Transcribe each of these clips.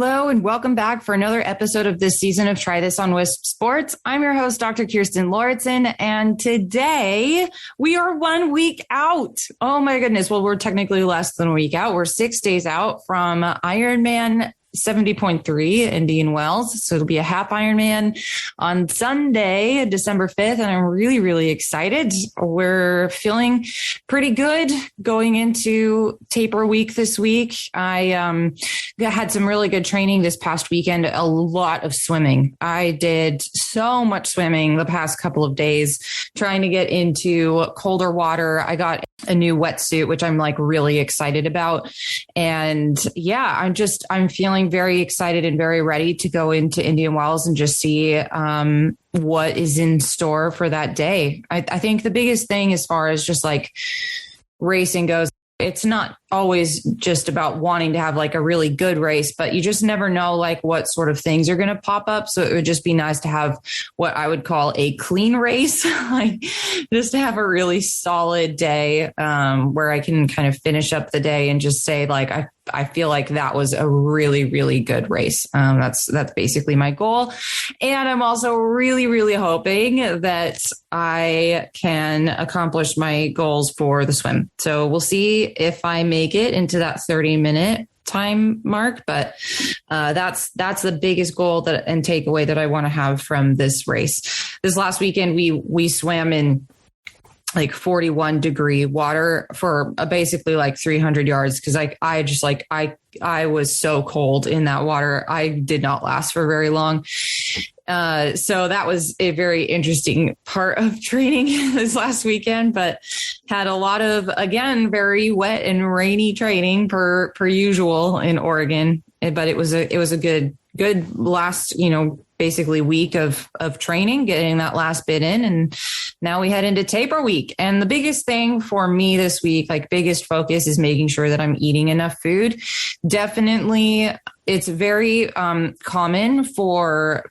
Hello, and welcome back for another episode of this season of Try This on Wisp Sports. I'm your host, Dr. Kirstin Lauritzen, and today we are 1 week out. Oh my goodness. Well, we're technically less than a week out. We're 6 days out from Ironman 70.3 Indian Wells. So it'll be a half Ironman on Sunday, December 5th. And I'm really, really excited. We're feeling pretty good going into taper week this week. I had some really good training this past weekend, a lot of swimming. I did so much swimming the past couple of days, trying to get into colder water. I got a new wetsuit, which I'm like really excited about. And yeah, I'm feeling very excited and very ready to go into Indian Wells and just see what is in store for that day. I think the biggest thing as far as just like racing goes, it's not always just about wanting to have like a really good race, but you just never know like what sort of things are going to pop up. So it would just be nice to have what I would call a clean race, like just to have a really solid day where I can kind of finish up the day and just say like, I feel like that was a really, really good race. That's basically my goal. And I'm also really, really hoping that I can accomplish my goals for the swim. So we'll see if I make it into that 30-minute time mark, but that's the biggest goal and takeaway that I want to have from this race. This last weekend, we swam in like 41 degree water for basically like 300 yards. Cause I was so cold in that water. I did not last for very long. So that was a very interesting part of training this last weekend, but had a lot of, again, very wet and rainy training per usual in Oregon. But it was a good last, basically week of training, getting that last bit in. And now we head into taper week. And the biggest thing for me this week, like biggest focus, is making sure that I'm eating enough food. Definitely, it's very common for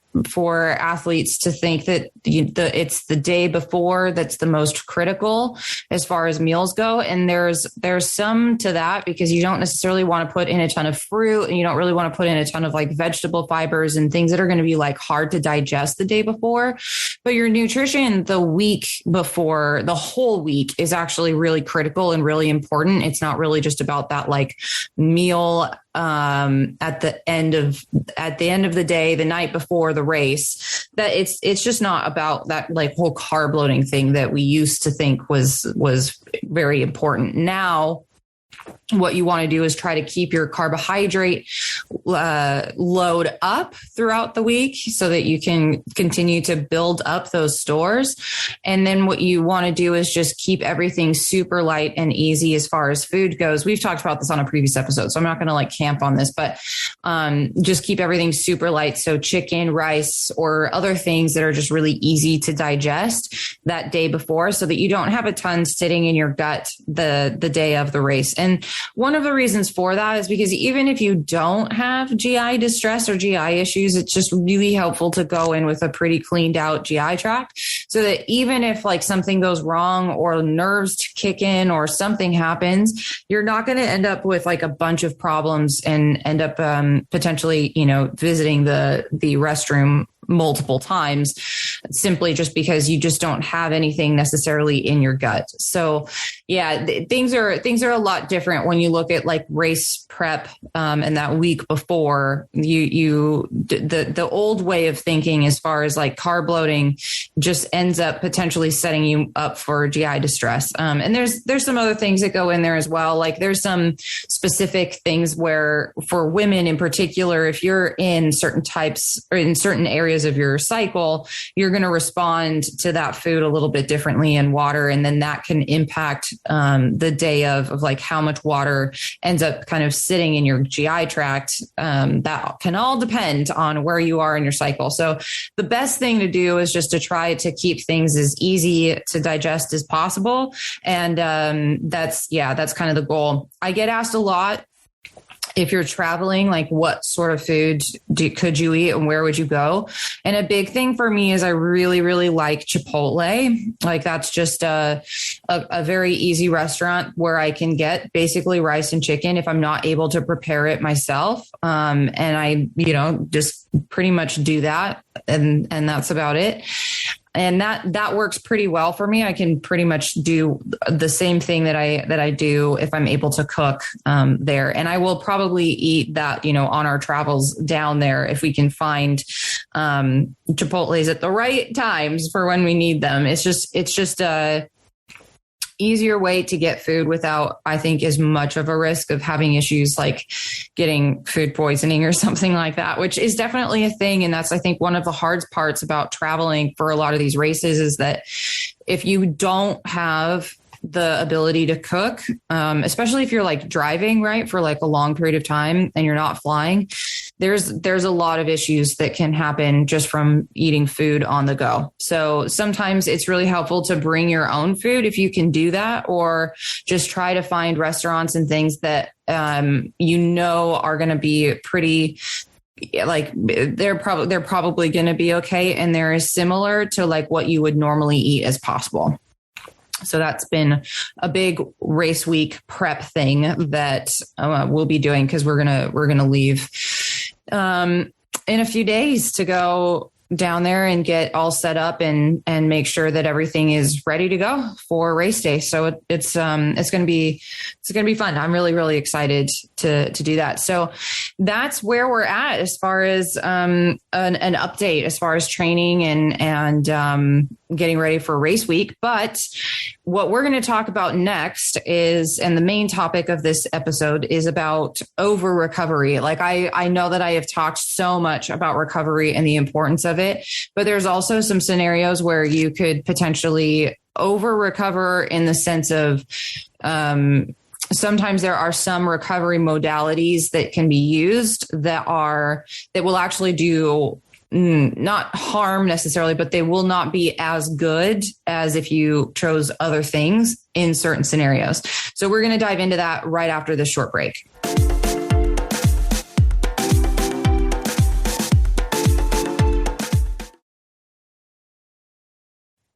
athletes to think that it's the day before that's the most critical as far as meals go. And there's some to that, because you don't necessarily want to put in a ton of fruit, and you don't really want to put in a ton of like vegetable fibers and things that are going to be like hard to digest the day before. But your nutrition the week before, the whole week, is actually really critical and really important. It's not really just about that like meal at the end of the day, the night before the race. That it's just not about that like whole carb loading thing that we used to think was very important. Now, what you want to do is try to keep your carbohydrate load up throughout the week so that you can continue to build up those stores. And then what you want to do is just keep everything super light and easy as far as food goes. We've talked about this on a previous episode, so I'm not going to like camp on this, but just keep everything super light. So chicken, rice, or other things that are just really easy to digest that day before, so that you don't have a ton sitting in your gut the day of the race. And one of the reasons for that is because even if you don't have GI distress or GI issues, it's just really helpful to go in with a pretty cleaned out GI tract, so that even if like something goes wrong or nerves kick in or something happens, you're not going to end up with like a bunch of problems and end up potentially, visiting the restroom multiple times, simply just because you just don't have anything necessarily in your gut. So yeah, things are a lot different when you look at like race prep and that week before. The old way of thinking as far as like carb loading just ends up potentially setting you up for GI distress. And there's some other things that go in there as well. Like there's some specific things where, for women in particular, if you're in certain types or in certain areas of your cycle, you're going to respond to that food a little bit differently in water. And then that can impact the day of like how much water ends up kind of sitting in your GI tract. That can all depend on where you are in your cycle. So the best thing to do is just to try to keep things as easy to digest as possible. And that's kind of the goal. I get asked a lot if you're traveling, like what sort of food could you eat and where would you go? And a big thing for me is I really, really like Chipotle. Like that's just a very easy restaurant where I can get basically rice and chicken if I'm not able to prepare it myself. And I, just pretty much do that. And that's about it. And that works pretty well for me. I can pretty much do the same thing that I do if I'm able to cook there. And I will probably eat that, on our travels down there if we can find Chipotles at the right times for when we need them. It's just a easier way to get food without, I think, as much of a risk of having issues like getting food poisoning or something like that, which is definitely a thing. And that's, I think, one of the hard parts about traveling for a lot of these races is that if you don't have the ability to cook, especially if you're like driving, right, for like a long period of time and you're not flying, there's a lot of issues that can happen just from eating food on the go. So sometimes it's really helpful to bring your own food if you can do that, or just try to find restaurants and things that, are going to be pretty, like they're probably going to be okay. And they're as similar to like what you would normally eat as possible. So that's been a big race week prep thing that we'll be doing, because we're gonna leave in a few days to go down there and get all set up and make sure that everything is ready to go for race day. So it's going to be fun. I'm really, really excited to do that. So that's where we're at as far as an update, as far as training and getting ready for race week. But what we're going to talk about next is, and the main topic of this episode is about over recovery. Like I know that I have talked so much about recovery and the importance of it, but there's also some scenarios where you could potentially over recover in the sense of, sometimes there are some recovery modalities that can be used that will actually do not harm necessarily, but they will not be as good as if you chose other things in certain scenarios. So we're going to dive into that right after this short break.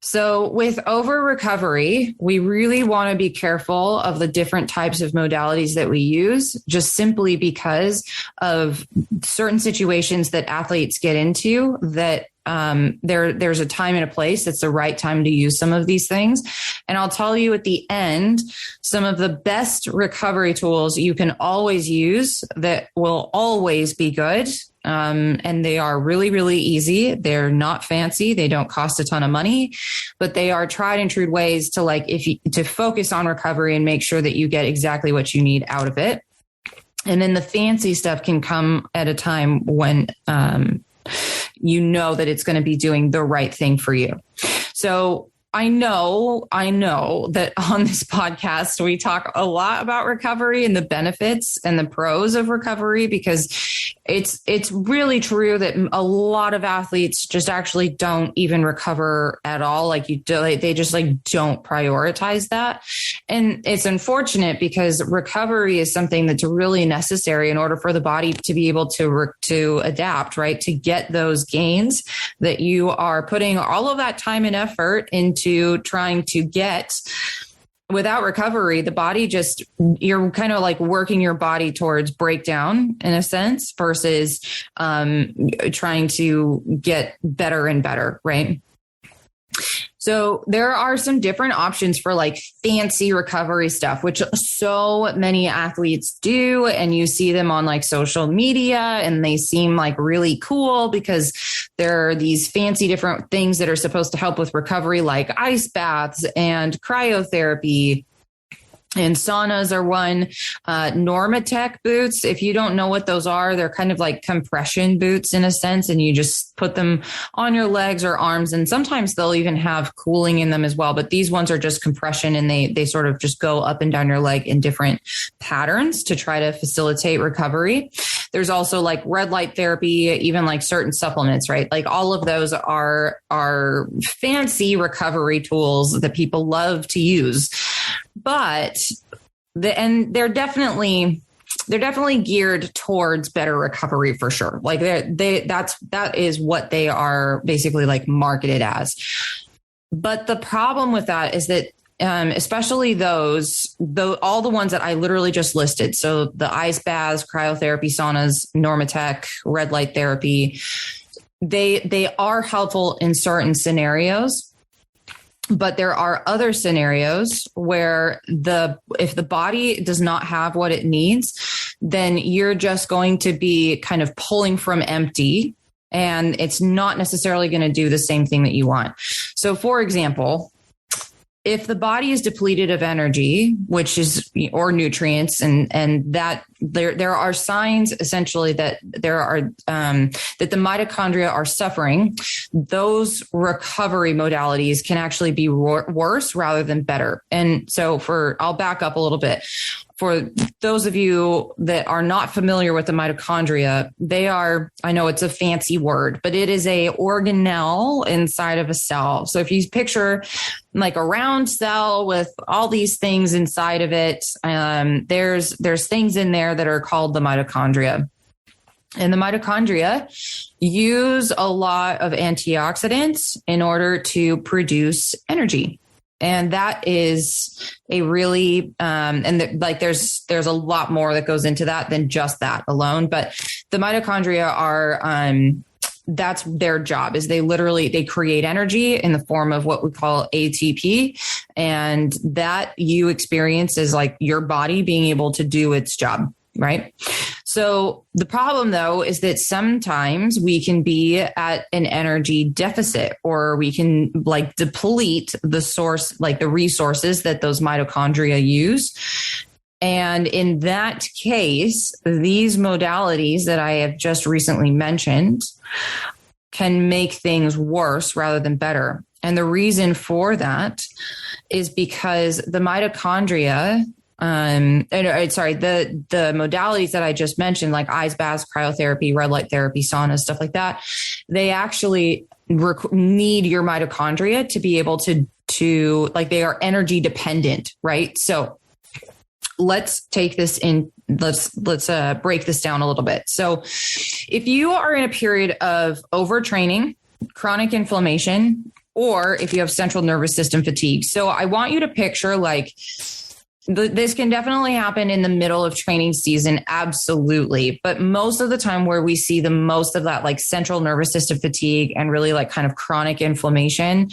So with over recovery, we really want to be careful of the different types of modalities that we use, just simply because of certain situations that athletes get into that there's a time and a place that's the right time to use some of these things. And I'll tell you at the end, some of the best recovery tools you can always use that will always be good. And they are really, really easy. They're not fancy. They don't cost a ton of money, but they are tried and true ways to focus on recovery and make sure that you get exactly what you need out of it. And then the fancy stuff can come at a time when, you know that it's going to be doing the right thing for you. So I know that on this podcast, we talk a lot about recovery and the benefits and the pros of recovery, because it's really true that a lot of athletes just actually don't even recover at all. They just don't prioritize that. And it's unfortunate, because recovery is something that's really necessary in order for the body to be able to adapt, right? To get those gains that you are putting all of that time and effort into trying to get. Without recovery, the body you're kind of like working your body towards breakdown in a sense, versus trying to get better and better, right? So there are some different options for like fancy recovery stuff, which so many athletes do. And you see them on like social media and they seem like really cool because there are these fancy different things that are supposed to help with recovery, like ice baths and cryotherapy. And saunas are one. Normatec boots, if you don't know what those are, they're kind of like compression boots in a sense, and you just put them on your legs or arms, and sometimes they'll even have cooling in them as well. But these ones are just compression, and they sort of just go up and down your leg in different patterns to try to facilitate recovery. There's also like red light therapy, even like certain supplements, right? Like all of those are fancy recovery tools that people love to use. But they're definitely they're definitely geared towards better recovery for sure. Like that is what they are basically like marketed as. But the problem with that is that especially all the ones that I literally just listed. So the ice baths, cryotherapy, saunas, Normatec, red light therapy, they are helpful in certain scenarios. But there are other scenarios where if the body does not have what it needs, then you're just going to be kind of pulling from empty, and it's not necessarily going to do the same thing that you want. So for example, if the body is depleted of energy, or nutrients, and that there are signs essentially that that the mitochondria are suffering, those recovery modalities can actually be worse rather than better. And so I'll back up a little bit. For those of you that are not familiar with the mitochondria, I know it's a fancy word, but it is a organelle inside of a cell. So if you picture like a round cell with all these things inside of it, there's things in there that are called the mitochondria. And the mitochondria use a lot of antioxidants in order to produce energy. And that is a really, there's a lot more that goes into that than just that alone. But the mitochondria are, that's their job, is they create energy in the form of what we call ATP. And that you experience is like your body being able to do its job. Right. So the problem, though, is that sometimes we can be at an energy deficit, or we can like deplete the source, like the resources that those mitochondria use. And in that case, these modalities that I have just recently mentioned can make things worse rather than better. And the reason for that is because the mitochondria, the modalities that I just mentioned, like ice baths, cryotherapy, red light therapy, sauna, stuff like that, they actually need your mitochondria to be able to like, they are energy dependent, right? So let's take this in. Let's break this down a little bit. So if you are in a period of overtraining, chronic inflammation, or if you have central nervous system fatigue, so I want you to picture like, this can definitely happen in the middle of training season. Absolutely. But most of the time where we see the most of that, like central nervous system fatigue and really like kind of chronic inflammation,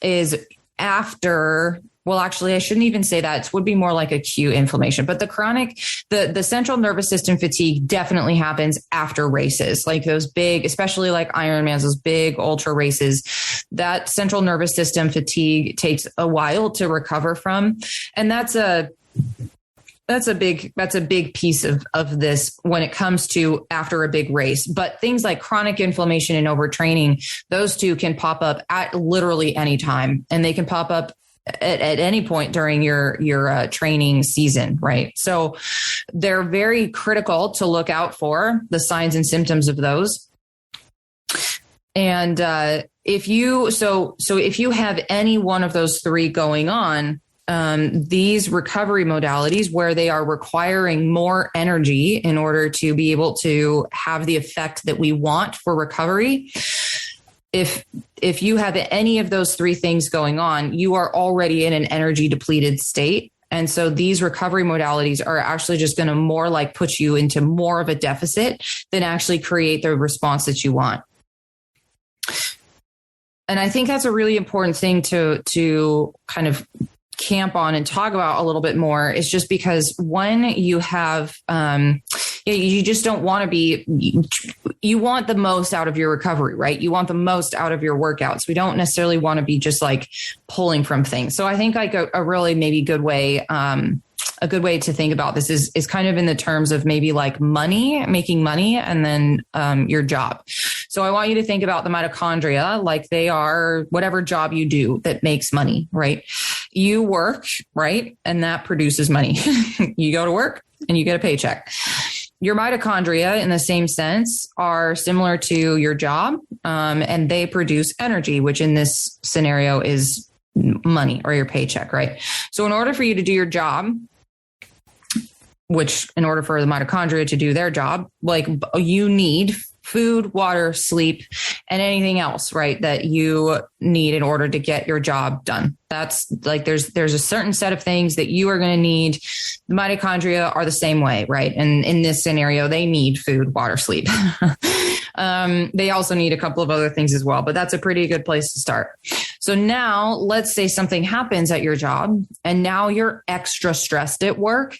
is after, well, actually, I shouldn't even say that. It would be more like acute inflammation. But the central nervous system fatigue definitely happens after races, like those big, especially like Ironmans, those big ultra races. That central nervous system fatigue takes a while to recover from. And that's a big piece of this when it comes to after a big race. But things like chronic inflammation and overtraining, those two can pop up at literally any time, and they can pop up at any point during your training season, right? So they're very critical to look out for the signs and symptoms of those. And if you have any one of those three going on, these recovery modalities where they are requiring more energy in order to be able to have the effect that we want for recovery, if you have any of those three things going on, you are already in an energy depleted state. And so these recovery modalities are actually just going to more like put you into more of a deficit than actually create the response that you want. And I think that's a really important thing to kind of camp on and talk about a little bit more, is just because when you have, you just don't want to be, you want the most out of your recovery, right? You want the most out of your workouts. We don't necessarily want to be just like pulling from things. So I think like a really maybe good way, a good way to think about this is kind of in the terms of maybe like making money, and then your job. So I want you to think about the mitochondria like they are whatever job you do that makes money, right? You work, right? And that produces money. You go to work and you get a paycheck. Your mitochondria, in the same sense, are similar to your job, and they produce energy, which in this scenario is money or your paycheck, right? So in order for you to do your job, which in order for the mitochondria to do their job, like you need food, water, sleep, and anything else, right, that you need in order to get your job done. That's like, there's a certain set of things that you are going to need. The mitochondria are the same way, right? And in this scenario, they need food, water, sleep. They also need a couple of other things as well, but that's a pretty good place to start. So now let's say something happens at your job and now you're extra stressed at work.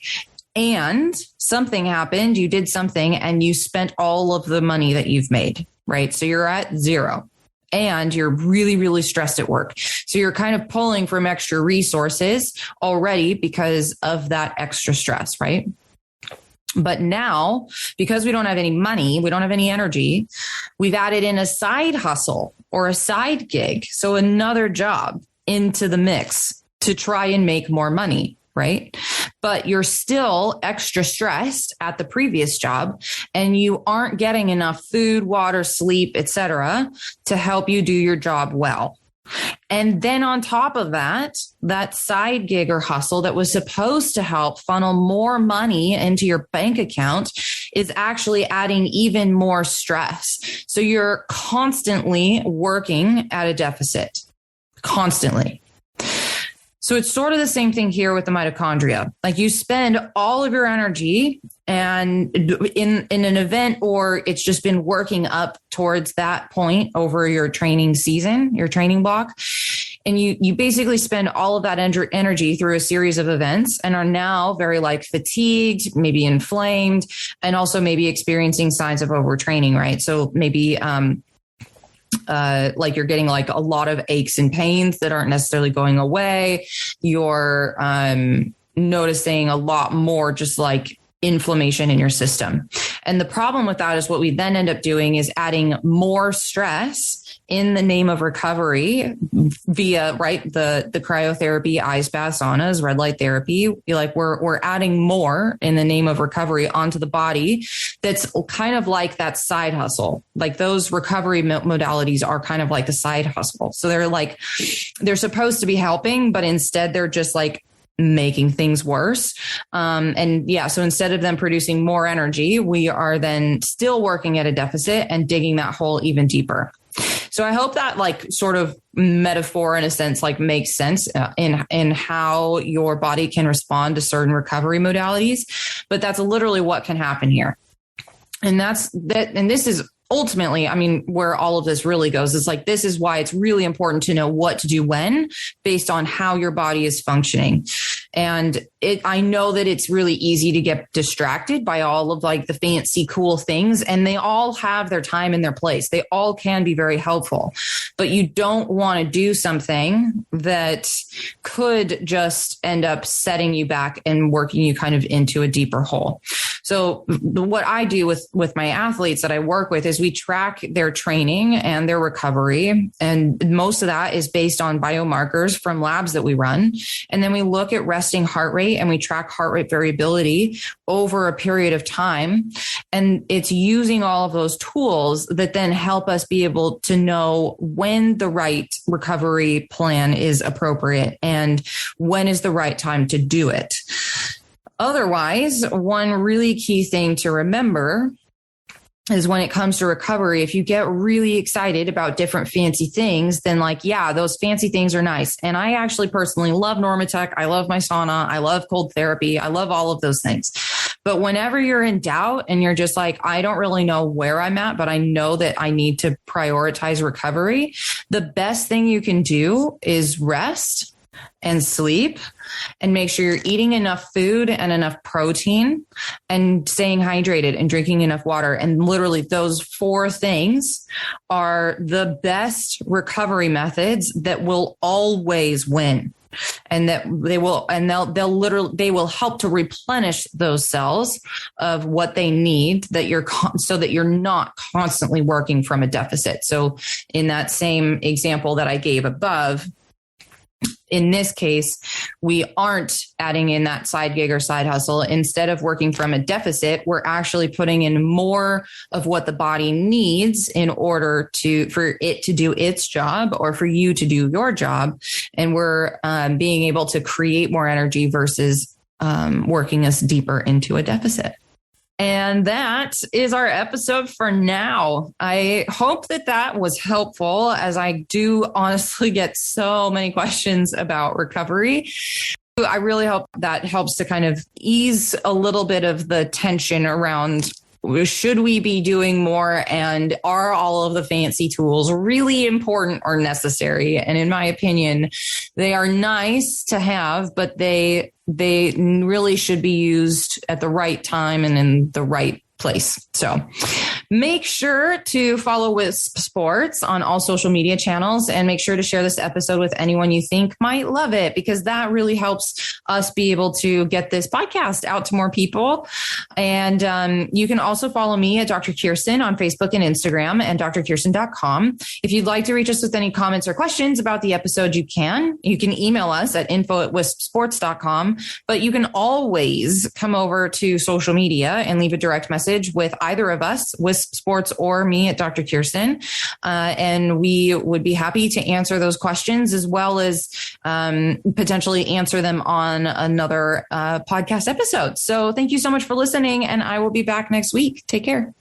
And something happened, you did something and you spent all of the money that you've made, right? So you're at zero and you're really, really stressed at work. So you're kind of pulling from extra resources already because of that extra stress, right? But now, because we don't have any money, we don't have any energy, we've added in a side hustle or a side gig. So another job into the mix to try and make more money, right? But you're still extra stressed at the previous job and you aren't getting enough food, water, sleep, etc., to help you do your job well. And then on top of that, that side gig or hustle that was supposed to help funnel more money into your bank account is actually adding even more stress. So you're constantly working at a deficit, constantly. So it's sort of the same thing here with the mitochondria. Like you spend all of your energy and in an event, or it's just been working up towards that point over your training season, your training block. And you basically spend all of that energy through a series of events and are now very like fatigued, maybe inflamed, and also maybe experiencing signs of overtraining, right? So maybe, like you're getting like a lot of aches and pains that aren't necessarily going away. You're noticing a lot more just like inflammation in your system. And the problem with that is what we then end up doing is adding more stress in the name of recovery via, right, the cryotherapy, ice baths, saunas, red light therapy. We're adding more in the name of recovery onto the body. That's kind of like that side hustle. Like those recovery modalities are kind of like the side hustle. So they're supposed to be helping, but instead they're just like making things worse. So instead of them producing more energy, we are then still working at a deficit and digging that hole even deeper. So I hope that like sort of metaphor in a sense, like makes sense in how your body can respond to certain recovery modalities, but that's literally what can happen here. And this is ultimately, I mean, where all of this really goes is like, this is why it's really important to know what to do when based on how your body is functioning. And I know that it's really easy to get distracted by all of like the fancy, cool things, and they all have their time and their place. They all can be very helpful, but you don't want to do something that could just end up setting you back and working you kind of into a deeper hole. So what I do with my athletes that I work with is we track their training and their recovery. And most of that is based on biomarkers from labs that we run. And then we look at resting heart rate and we track heart rate variability over a period of time. And it's using all of those tools that then help us be able to know when the right recovery plan is appropriate and when is the right time to do it. Otherwise, one really key thing to remember is when it comes to recovery, if you get really excited about different fancy things, then like, yeah, those fancy things are nice. And I actually personally love Normatec. I love my sauna. I love cold therapy. I love all of those things. But whenever you're in doubt and you're just like, I don't really know where I'm at, but I know that I need to prioritize recovery, the best thing you can do is rest and sleep and make sure you're eating enough food and enough protein and staying hydrated and drinking enough water. And literally those 4 things are the best recovery methods that will always win. And that they will help to replenish those cells of what they need so that you're not constantly working from a deficit. So in that same example that I gave above, in this case, we aren't adding in that side gig or side hustle. Instead of working from a deficit, we're actually putting in more of what the body needs in order for it to do its job or for you to do your job. And we're being able to create more energy versus working us deeper into a deficit. And that is our episode for now. I hope that was helpful, as I do honestly get so many questions about recovery. I really hope that helps to kind of ease a little bit of the tension around, should we be doing more, and are all of the fancy tools really important or necessary? And in my opinion, they are nice to have, but they really should be used at the right time and in the right place. So make sure to follow Wisp Sports on all social media channels, and make sure to share this episode with anyone you think might love it, because that really helps us be able to get this podcast out to more people. And you can also follow me at Dr. Kirstin on Facebook and Instagram, and drkirstin.com. If you'd like to reach us with any comments or questions about the episode, you can email us at info@wispsports.com, but you can always come over to social media and leave a direct message with either of us, Wisp Sports or me at Dr. Kirstin. And we would be happy to answer those questions, as well as potentially answer them on another podcast episode. So thank you so much for listening, and I will be back next week. Take care.